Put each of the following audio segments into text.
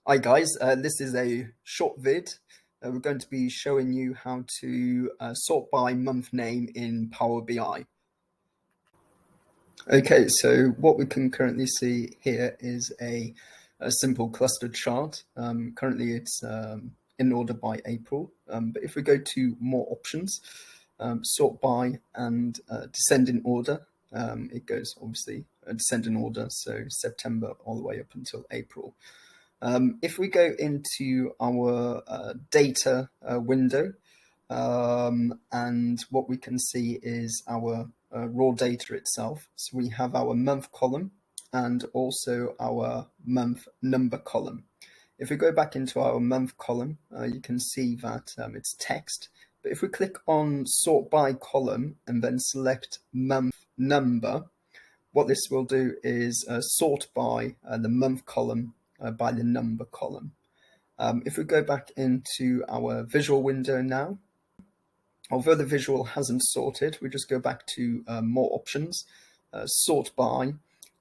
Hi guys, this is a short vid. We're going to be showing you how to sort by month name in Power BI. Okay, so what we can currently see here is a simple cluster chart. Currently it's in order by April, but if we go to more options, sort by and descend in order, it goes obviously descend in order, so September all the way up until April. If we go into our data window, and what we can see is our raw data itself. So we have our month column and also our month number column. If we go back into our month column, you can see that it's text. But if we click on sort by column and then select month number, what this will do is sort by the month column by the number column. If we go back into our visual window now, although the visual hasn't sorted, we just go back to more options, sort by,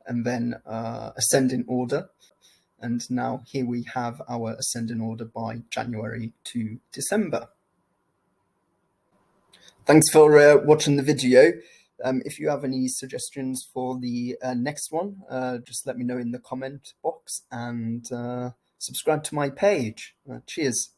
and then ascending order. And now here we have our ascending order by January to December. Thanks for watching the video. If you have any suggestions for the next one, just let me know in the comment box and subscribe to my page. Cheers.